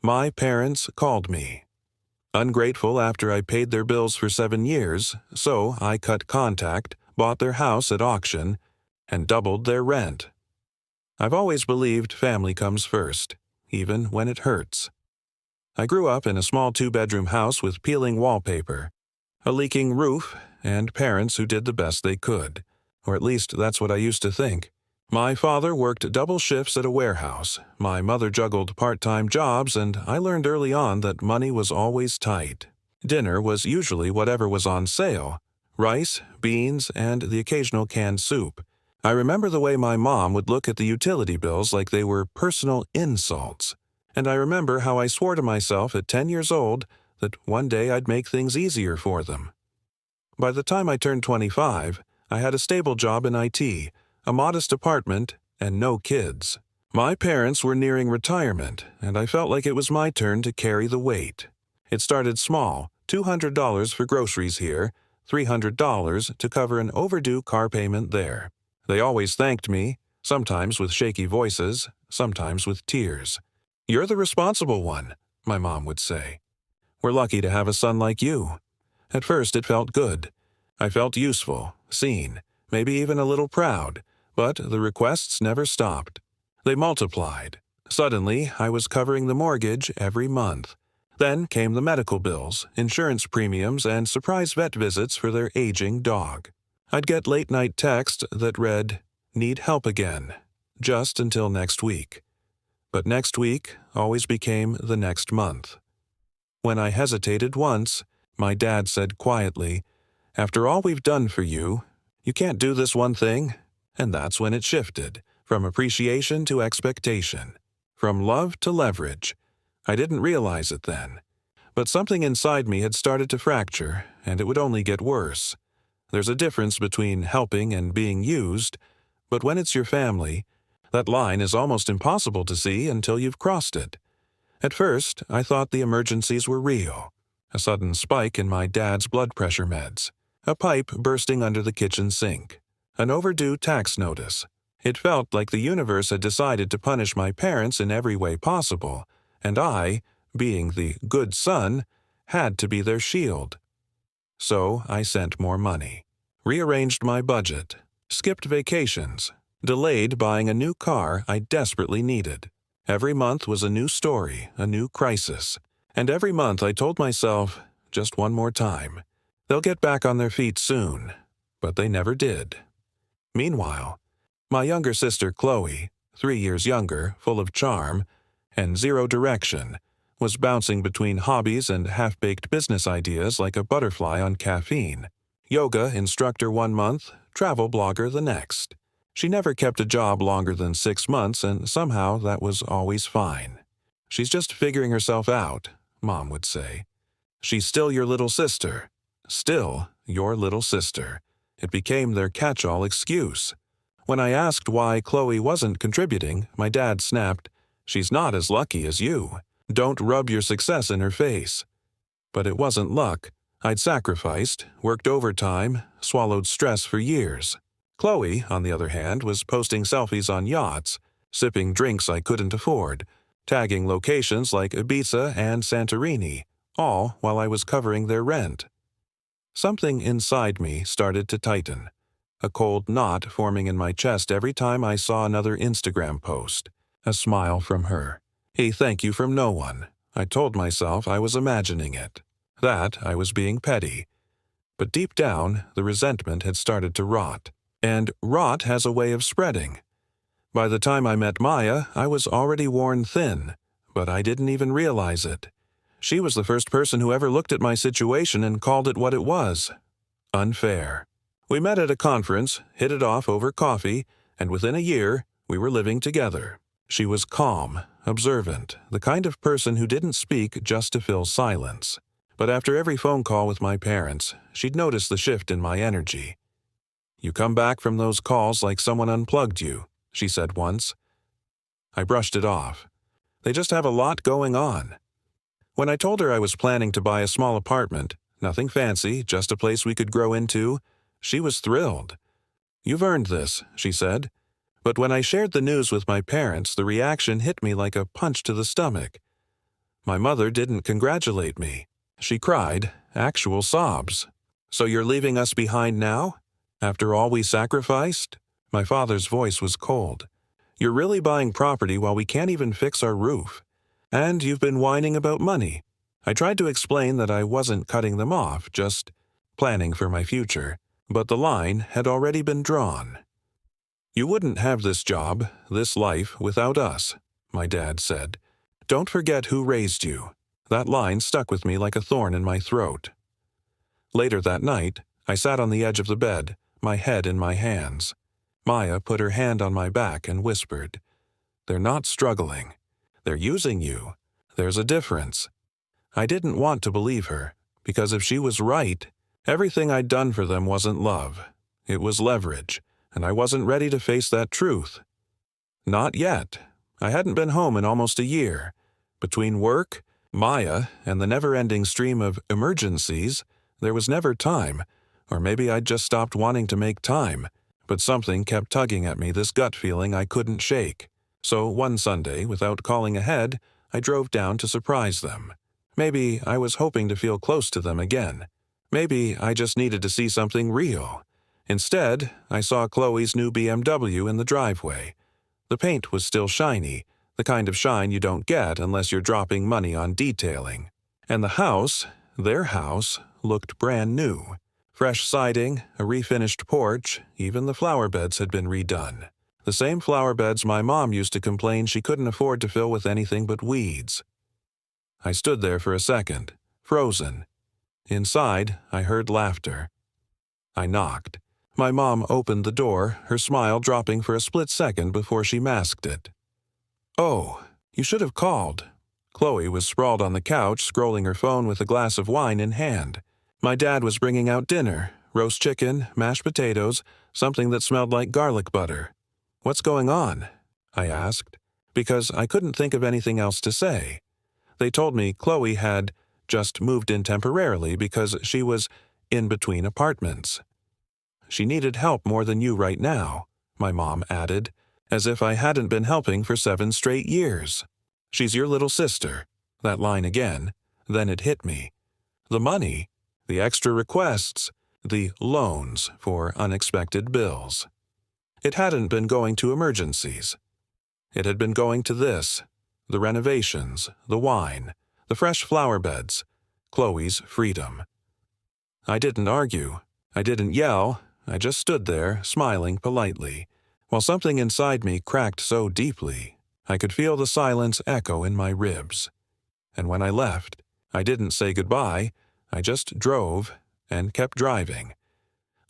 My parents called me. Ungrateful after I paid their bills for 7 years, so I cut contact, bought their house at auction, and doubled their rent. I've always believed family comes first, even when it hurts. I grew up in a small 2-bedroom house with peeling wallpaper, a leaking roof, and parents who did the best they could. Or at least that's what I used to think. My father worked double shifts at a warehouse, my mother juggled part-time jobs, and I learned early on that money was always tight. Dinner was usually whatever was on sale: rice, beans, and the occasional canned soup. I remember the way my mom would look at the utility bills like they were personal insults. And I remember how I swore to myself at 10 years old that one day I'd make things easier for them. By the time I turned 25, I had a stable job in IT, a modest apartment, and no kids. My parents were nearing retirement, and I felt like it was my turn to carry the weight. It started small, $200 for groceries here, $300 to cover an overdue car payment there. They always thanked me, sometimes with shaky voices, sometimes with tears. "You're the responsible one," my mom would say. "We're lucky to have a son like you." At first it felt good. I felt useful, seen, maybe even a little proud, but the requests never stopped. They multiplied. Suddenly, I was covering the mortgage every month. Then came the medical bills, insurance premiums, and surprise vet visits for their aging dog. I'd get late-night texts that read, "Need help again," just until next week. But next week always became the next month. When I hesitated once, my dad said quietly, "After all we've done for you, you can't do this one thing?" And that's when it shifted, from appreciation to expectation, from love to leverage. I didn't realize it then. But something inside me had started to fracture, and it would only get worse. There's a difference between helping and being used, but when it's your family, that line is almost impossible to see until you've crossed it. At first, I thought the emergencies were real. A sudden spike in my dad's blood pressure meds, a pipe bursting under the kitchen sink, an overdue tax notice. It felt like the universe had decided to punish my parents in every way possible, and I, being the good son, had to be their shield. So I sent more money, rearranged my budget, skipped vacations, delayed buying a new car I desperately needed. Every month was a new story, a new crisis. And every month I told myself, just one more time. They'll get back on their feet soon. But they never did. Meanwhile, my younger sister Chloe, 3 years younger, full of charm, and zero direction, was bouncing between hobbies and half-baked business ideas like a butterfly on caffeine. Yoga instructor 1 month, travel blogger the next. She never kept a job longer than 6 months, and somehow that was always fine. "She's just figuring herself out," Mom would say. "She's still your little sister. Still your little sister." It became their catch-all excuse. When I asked why Chloe wasn't contributing, my dad snapped, "She's not as lucky as you. Don't rub your success in her face." But it wasn't luck. I'd sacrificed, worked overtime, swallowed stress for years. Chloe, on the other hand, was posting selfies on yachts, sipping drinks I couldn't afford, tagging locations like Ibiza and Santorini, all while I was covering their rent. Something inside me started to tighten, a cold knot forming in my chest every time I saw another Instagram post, a smile from her, a thank you from no one. I told myself I was imagining it, that I was being petty. But deep down, the resentment had started to rot, and rot has a way of spreading. By the time I met Maya, I was already worn thin, but I didn't even realize it. She was the first person who ever looked at my situation and called it what it was: unfair. We met at a conference, hit it off over coffee, and within a year, we were living together. She was calm, observant, the kind of person who didn't speak just to fill silence. But after every phone call with my parents, she'd notice the shift in my energy. "You come back from those calls like someone unplugged you," she said once. I brushed it off. They just have a lot going on. When I told her I was planning to buy a small apartment, nothing fancy, just a place we could grow into, she was thrilled. "You've earned this," she said. But when I shared the news with my parents, the reaction hit me like a punch to the stomach. My mother didn't congratulate me. She cried, actual sobs. "So you're leaving us behind now? After all we sacrificed?" My father's voice was cold. "You're really buying property while we can't even fix our roof. And you've been whining about money." I tried to explain that I wasn't cutting them off, just planning for my future. But the line had already been drawn. "You wouldn't have this job, this life, without us," my dad said. "Don't forget who raised you." That line stuck with me like a thorn in my throat. Later that night, I sat on the edge of the bed, my head in my hands. Maya put her hand on my back and whispered, "They're not struggling. They're using you. There's a difference." I didn't want to believe her, because if she was right, everything I'd done for them wasn't love. It was leverage, and I wasn't ready to face that truth. Not yet. I hadn't been home in almost a year. Between work, Maya, and the never-ending stream of emergencies, there was never time, or maybe I'd just stopped wanting to make time, but something kept tugging at me, this gut feeling I couldn't shake. So one Sunday, without calling ahead, I drove down to surprise them. Maybe I was hoping to feel close to them again. Maybe I just needed to see something real. Instead, I saw Chloe's new BMW in the driveway. The paint was still shiny, the kind of shine you don't get unless you're dropping money on detailing. And the house, their house, looked brand new. Fresh siding, a refinished porch, even the flower beds had been redone. The same flower beds my mom used to complain she couldn't afford to fill with anything but weeds. I stood there for a second, frozen. Inside, I heard laughter. I knocked. My mom opened the door, her smile dropping for a split second before she masked it. "Oh, you should have called." Chloe was sprawled on the couch, scrolling her phone with a glass of wine in hand. My dad was bringing out dinner, roast chicken, mashed potatoes, something that smelled like garlic butter. "What's going on?" I asked, because I couldn't think of anything else to say. They told me Chloe had just moved in temporarily because she was in between apartments. "She needed help more than you right now," my mom added, as if I hadn't been helping for 7 straight years. "She's your little sister." That line again. Then it hit me. The money, the extra requests, the loans for unexpected bills. It hadn't been going to emergencies. It had been going to this, the renovations, the wine, the fresh flower beds, Chloe's freedom. I didn't argue. I didn't yell. I just stood there, smiling politely, while something inside me cracked so deeply, I could feel the silence echo in my ribs. And when I left, I didn't say goodbye, I just drove and kept driving.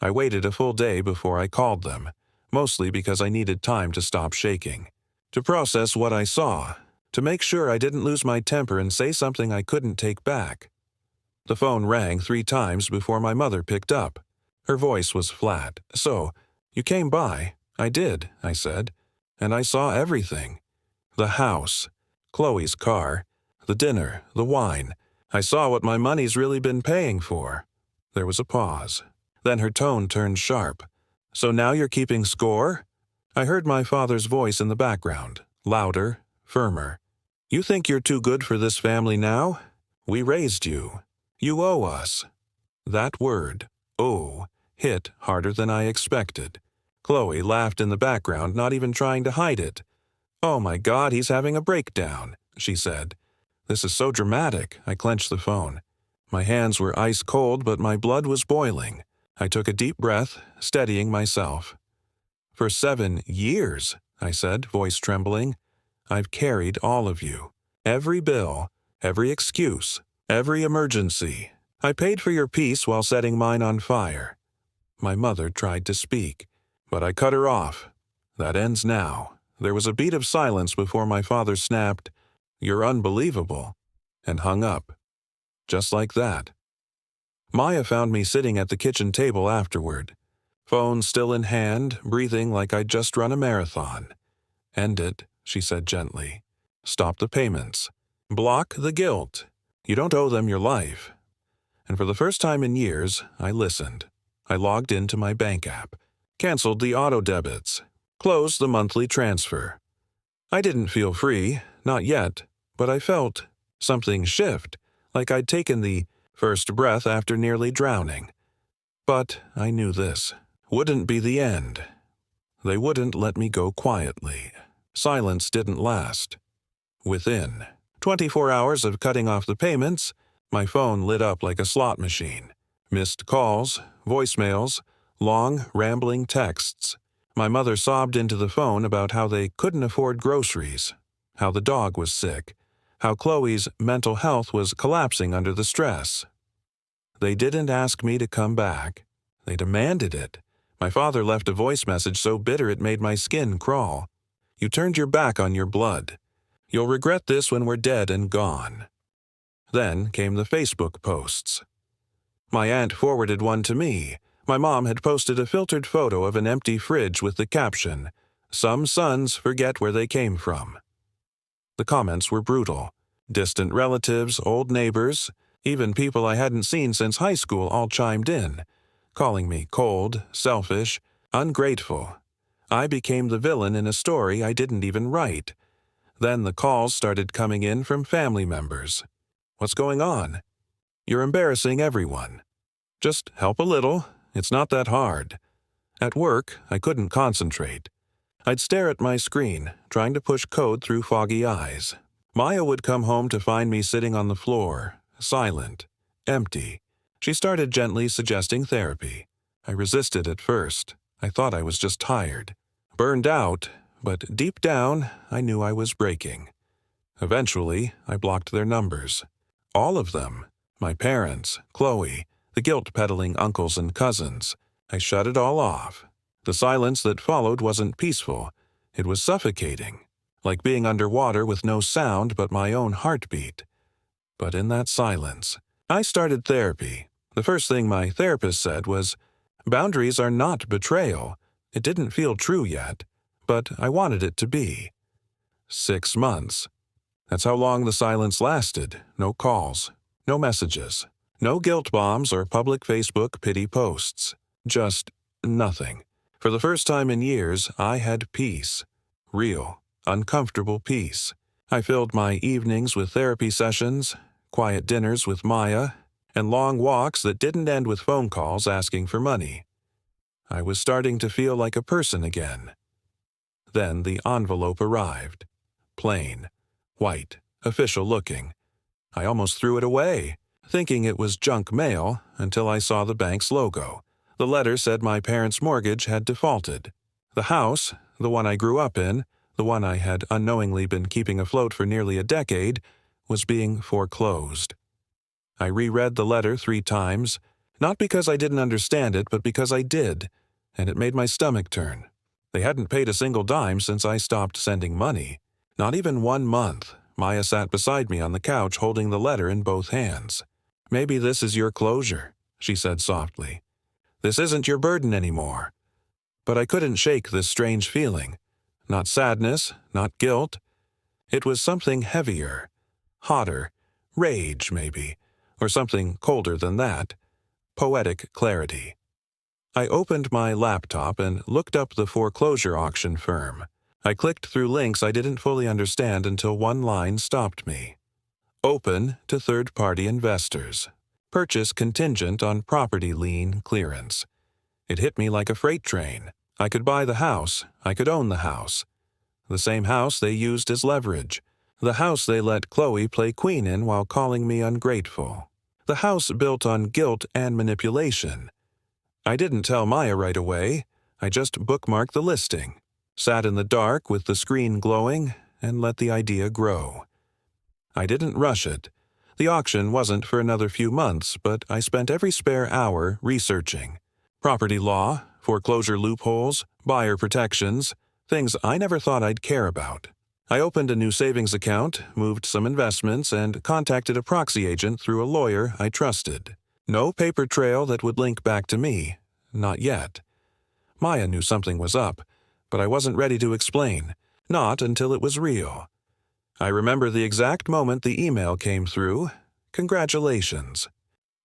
I waited a full day before I called them, mostly because I needed time to stop shaking, to process what I saw, to make sure I didn't lose my temper and say something I couldn't take back. The phone rang 3 times before my mother picked up. Her voice was flat. "So, you came by." "I did," I said, "and I saw everything. The house, Chloe's car, the dinner, the wine. I saw what my money's really been paying for." There was a pause. Then her tone turned sharp. "So now you're keeping score?" I heard my father's voice in the background, louder, firmer. "You think you're too good for this family now? We raised you. You owe us." That word, owe, hit harder than I expected. Chloe laughed in the background, not even trying to hide it. "Oh my God, he's having a breakdown," she said. "This is so dramatic." I clenched the phone. My hands were ice cold, but my blood was boiling. I took a deep breath, steadying myself. "For 7 years," I said, voice trembling, "I've carried all of you. Every bill, every excuse, every emergency. I paid for your peace while setting mine on fire." My mother tried to speak, but I cut her off. "That ends now." There was a beat of silence before my father snapped, "You're unbelievable," and hung up. Just like that. Maya found me sitting at the kitchen table afterward, phone still in hand, breathing like I'd just run a marathon. "End it," she said gently. "Stop the payments. Block the guilt. You don't owe them your life." And for the first time in years, I listened. I logged into my bank app, canceled the auto debits, closed the monthly transfer. I didn't feel free, not yet, but I felt Something shift, like I'd taken the first breath after nearly drowning. But I knew this wouldn't be the end. They wouldn't let me go quietly. Silence didn't last. Within 24 hours of cutting off the payments, my phone lit up like a slot machine. Missed calls, voicemails, long, rambling texts. My mother sobbed into the phone about how they couldn't afford groceries, how the dog was sick, how Chloe's mental health was collapsing under the stress. They didn't ask me to come back. They demanded it. My father left a voice message so bitter it made my skin crawl. "You turned your back on your blood. You'll regret this when we're dead and gone." Then came the Facebook posts. My aunt forwarded one to me. My mom had posted a filtered photo of an empty fridge with the caption, "Some sons forget where they came from." The comments were brutal. Distant relatives, old neighbors, even people I hadn't seen since high school all chimed in, calling me cold, selfish, ungrateful. I became the villain in a story I didn't even write. Then the calls started coming in from family members. "What's going on? You're embarrassing everyone. Just help a little. It's not that hard." At work, I couldn't concentrate. I'd stare at my screen, trying to push code through foggy eyes. Maya would come home to find me sitting on the floor, silent, empty. She started gently suggesting therapy. I resisted at first. I thought I was just tired. Burned out, but deep down, I knew I was breaking. Eventually, I blocked their numbers. All of them. My parents, Chloe, the guilt-peddling uncles and cousins. I shut it all off. The silence that followed wasn't peaceful. It was suffocating, like being underwater with no sound but my own heartbeat. But in that silence, I started therapy. The first thing my therapist said was, "Boundaries are not betrayal." It didn't feel true yet, but I wanted it to be. 6 months. That's how long the silence lasted. No calls, no messages, no guilt bombs or public Facebook pity posts. Just nothing. For the first time in years, I had peace. Real, uncomfortable peace. I filled my evenings with therapy sessions, quiet dinners with Maya, and long walks that didn't end with phone calls asking for money. I was starting to feel like a person again. Then the envelope arrived. Plain, white, official-looking. I almost threw it away, thinking it was junk mail, until I saw the bank's logo. The letter said my parents' mortgage had defaulted. The house, the one I grew up in, the one I had unknowingly been keeping afloat for nearly a decade, was being foreclosed. I reread the letter 3 times, not because I didn't understand it, but because I did, and it made my stomach turn. They hadn't paid a single dime since I stopped sending money. Not even 1 month. Maya sat beside me on the couch holding the letter in both hands. "Maybe this is your closure," she said softly. "This isn't your burden anymore." But I couldn't shake this strange feeling. Not sadness, not guilt. It was something heavier, hotter, rage maybe, or something colder than that. Poetic clarity. I opened my laptop and looked up the foreclosure auction firm. I clicked through links I didn't fully understand until one line stopped me. Open to third-party investors. Purchase contingent on property lien clearance. It hit me like a freight train. I could buy the house. I could own the house. The same house they used as leverage. The house they let Chloe play queen in while calling me ungrateful. The house built on guilt and manipulation. I didn't tell Maya right away. I just bookmarked the listing, sat in the dark with the screen glowing, and let the idea grow. I didn't rush it. The auction wasn't for another few months, but I spent every spare hour researching. Property law, foreclosure loopholes, buyer protections, things I never thought I'd care about. I opened a new savings account, moved some investments, and contacted a proxy agent through a lawyer I trusted. No paper trail that would link back to me. Not yet. Maya knew something was up, but I wasn't ready to explain. Not until it was real. I remember the exact moment the email came through. "Congratulations.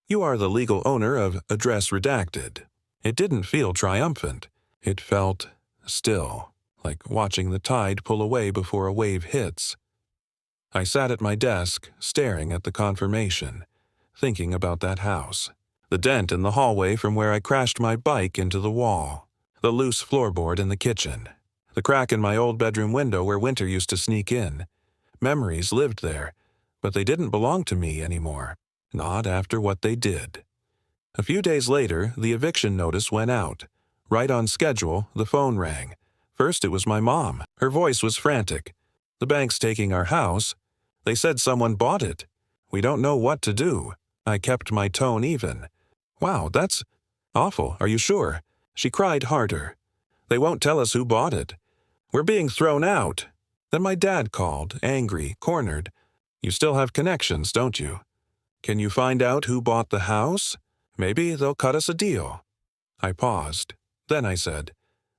You are the legal owner of Address Redacted." It didn't feel triumphant. It felt still, like watching the tide pull away before a wave hits. I sat at my desk, staring at the confirmation, thinking about that house. The dent in the hallway from where I crashed my bike into the wall. The loose floorboard in the kitchen. The crack in my old bedroom window where winter used to sneak in. Memories lived there, but they didn't belong to me anymore. Not after what they did. A few days later, the eviction notice went out. Right on schedule, the phone rang. First, it was my mom. Her voice was frantic. "The bank's taking our house. They said someone bought it. We don't know what to do." I kept my tone even. "Wow, that's awful. Are you sure?" She cried harder. "They won't tell us who bought it. We're being thrown out." Then my dad called, angry, cornered. "You still have connections, don't you? Can you find out who bought the house? Maybe they'll cut us a deal." I paused. Then I said,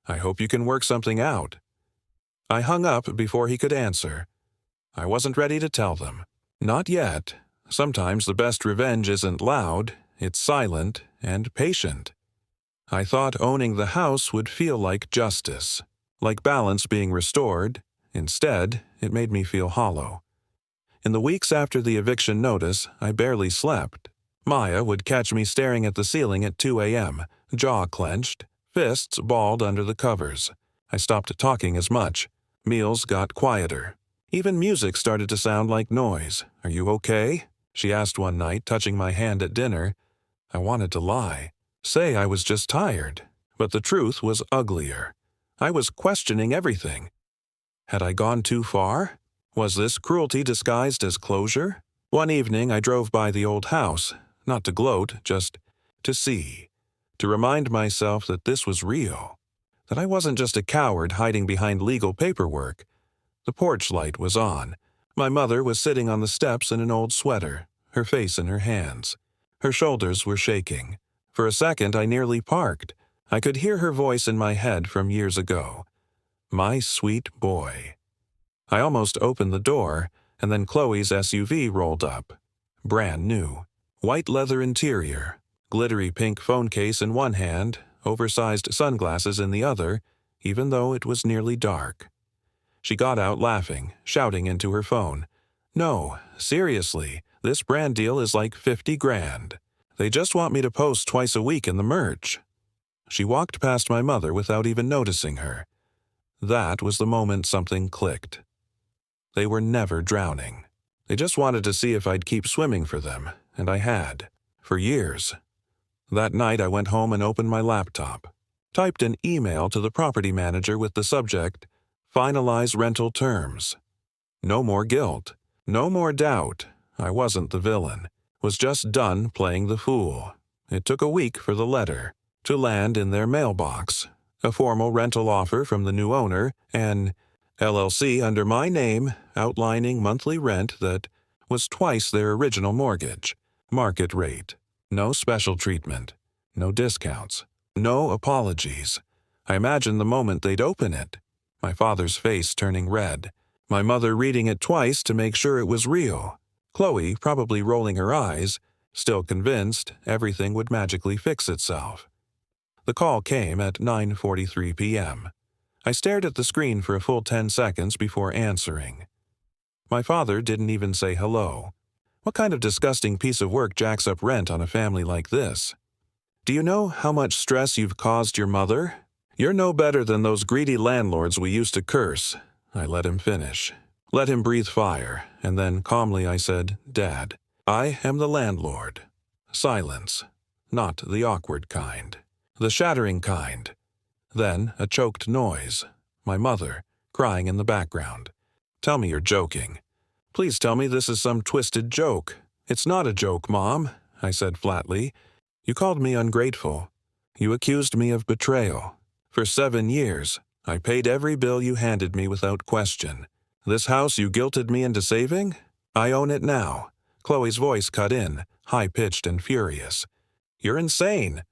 "I hope you can work something out." I hung up before he could answer. I wasn't ready to tell them. Not yet. Sometimes the best revenge isn't loud, it's silent and patient. I thought owning the house would feel like justice, like balance being restored. Instead, it made me feel hollow. In the weeks after the eviction notice, I barely slept. Maya would catch me staring at the ceiling at 2 a.m., jaw clenched, fists balled under the covers. I stopped talking as much. Meals got quieter. Even music started to sound like noise. "Are you okay?" she asked one night, touching my hand at dinner. I wanted to lie, say I was just tired. But the truth was uglier. I was questioning everything. Had I gone too far? Was this cruelty disguised as closure? One evening I drove by the old house, not to gloat, just to see. To remind myself that this was real. That I wasn't just a coward hiding behind legal paperwork. The porch light was on. My mother was sitting on the steps in an old sweater, her face in her hands. Her shoulders were shaking. For a second I nearly parked. I could hear her voice in my head from years ago. "My sweet boy." I almost opened the door, and then Chloe's SUV rolled up. Brand new. White leather interior, glittery pink phone case in one hand, oversized sunglasses in the other, even though it was nearly dark. She got out laughing, shouting into her phone. "No, seriously, this brand deal is like 50 grand. They just want me to post twice a week in the merch." She walked past my mother without even noticing her. That was the moment something clicked. They were never drowning. They just wanted to see if I'd keep swimming for them, and I had. For years. That night I went home and opened my laptop. Typed an email to the property manager with the subject, "Finalize rental terms." No more guilt. No more doubt. I wasn't the villain. Was just done playing the fool. It took a week for the letter to land in their mailbox. A formal rental offer from the new owner, an LLC under my name, outlining monthly rent that was twice their original mortgage. Market rate. No special treatment. No discounts. No apologies. I imagined the moment they'd open it. My father's face turning red. My mother reading it twice to make sure it was real. Chloe probably rolling her eyes, still convinced everything would magically fix itself. The call came at 9:43 p.m. I stared at the screen for a full 10 seconds before answering. My father didn't even say hello. What kind of disgusting piece of work jacks up rent on a family like this? "Do you know how much stress you've caused your mother? You're no better than those greedy landlords we used to curse." I let him finish. Let him breathe fire, and then calmly I said, "Dad, I am the landlord." Silence. Not the awkward kind. The shattering kind. Then a choked noise. My mother, crying in the background. "Tell me you're joking. Please tell me this is some twisted joke." "It's not a joke, Mom," I said flatly. "You called me ungrateful. You accused me of betrayal. For 7 years, I paid every bill you handed me without question. This house you guilted me into saving? I own it now." Chloe's voice cut in, high-pitched and furious. "You're insane.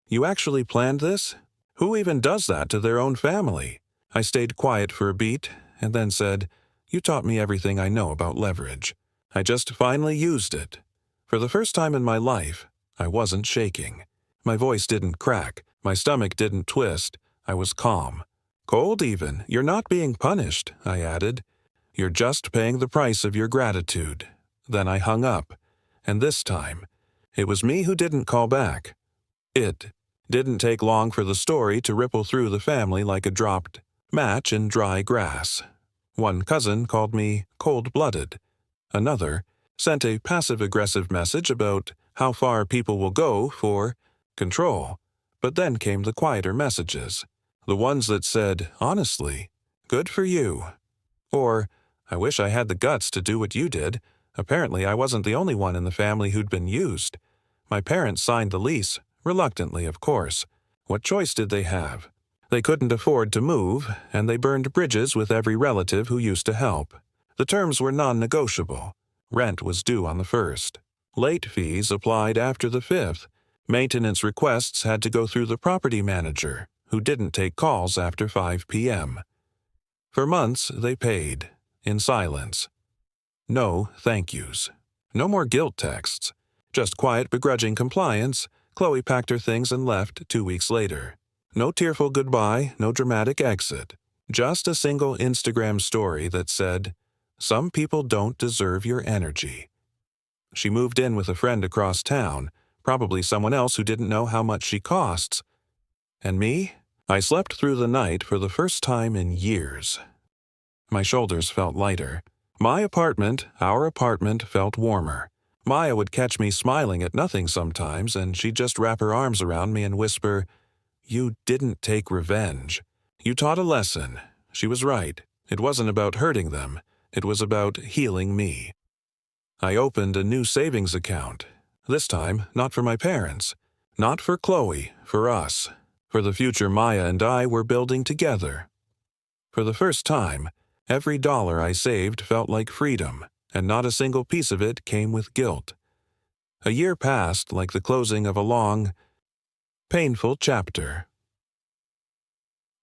You actually planned this? Who even does that to their own family?" I stayed quiet for a beat, and then said, "You taught me everything I know about leverage. I just finally used it." For the first time in my life, I wasn't shaking. My voice didn't crack, my stomach didn't twist. I was calm. "Cold even. You're not being punished," I added. You're just paying the price of your gratitude." Then I hung up, and this time, it was me who didn't call back. It didn't take long for the story to ripple through the family like a dropped match in dry grass. One cousin called me cold-blooded. Another sent a passive-aggressive message about how far people will go for control. But then came the quieter messages, the ones that said, honestly, "Good for you." Or, "I wish I had the guts to do what you did. Apparently I wasn't the only one in the family who'd been used. My parents signed the lease, reluctantly, of course. What choice did they have? They couldn't afford to move, and they burned bridges with every relative who used to help. The terms were non-negotiable. Rent was due on the 1st. Late fees applied after the 5th. Maintenance requests had to go through the property manager, who didn't take calls after 5 p.m. For months they paid, in silence. No thank yous. No more guilt texts. Just quiet, begrudging compliance. Chloe packed her things and left 2 weeks later. No tearful goodbye, no dramatic exit. Just a single Instagram story that said, "Some people don't deserve your energy." She moved in with a friend across town, probably someone else who didn't know how much she costs. And me? I slept through the night for the first time in years. My shoulders felt lighter. My apartment, our apartment, felt warmer. Maya would catch me smiling at nothing sometimes, and she'd just wrap her arms around me and whisper, "You didn't take revenge. You taught a lesson." She was right. It wasn't about hurting them. It was about healing me. I opened a new savings account. This time, not for my parents. Not for Chloe, for us. For the future Maya and I were building together. For the first time, every dollar I saved felt like freedom, and not a single piece of it came with guilt. A year passed like the closing of a long, painful chapter.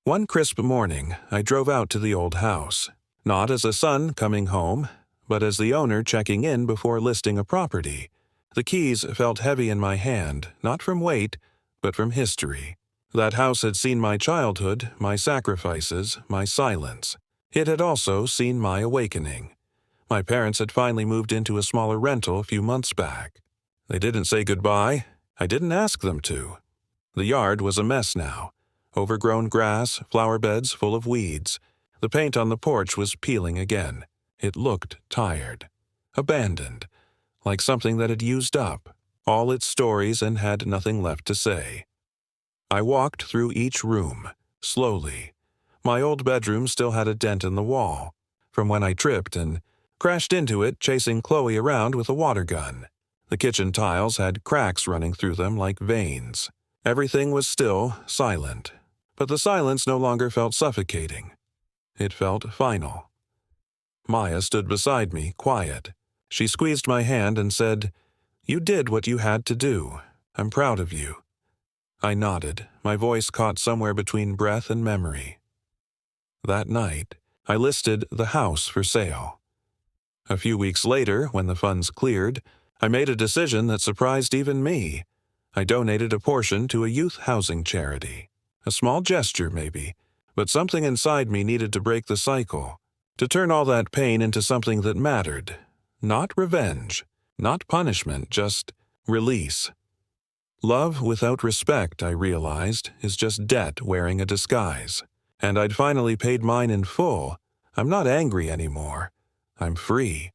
One crisp morning, I drove out to the old house, not as a son coming home, but as the owner checking in before listing a property. The keys felt heavy in my hand, not from weight, but from history. That house had seen my childhood, my sacrifices, my silence. It had also seen my awakening. My parents had finally moved into a smaller rental a few months back. They didn't say goodbye. I didn't ask them to. The yard was a mess now. Overgrown grass, flower beds full of weeds. The paint on the porch was peeling again. It looked tired. Abandoned. Like something that had used up all its stories and had nothing left to say. I walked through each room, slowly. My old bedroom still had a dent in the wall, from when I tripped and crashed into it chasing Chloe around with a water gun. The kitchen tiles had cracks running through them like veins. Everything was still, silent. But the silence no longer felt suffocating. It felt final. Maya stood beside me, quiet. She squeezed my hand and said, "You did what you had to do. I'm proud of you." I nodded, my voice caught somewhere between breath and memory. That night, I listed the house for sale. A few weeks later, when the funds cleared, I made a decision that surprised even me. I donated a portion to a youth housing charity. A small gesture, maybe, but something inside me needed to break the cycle, to turn all that pain into something that mattered. Not revenge, not punishment, just release. Love without respect, I realized, is just debt wearing a disguise. And I'd finally paid mine in full. I'm not angry anymore. I'm free.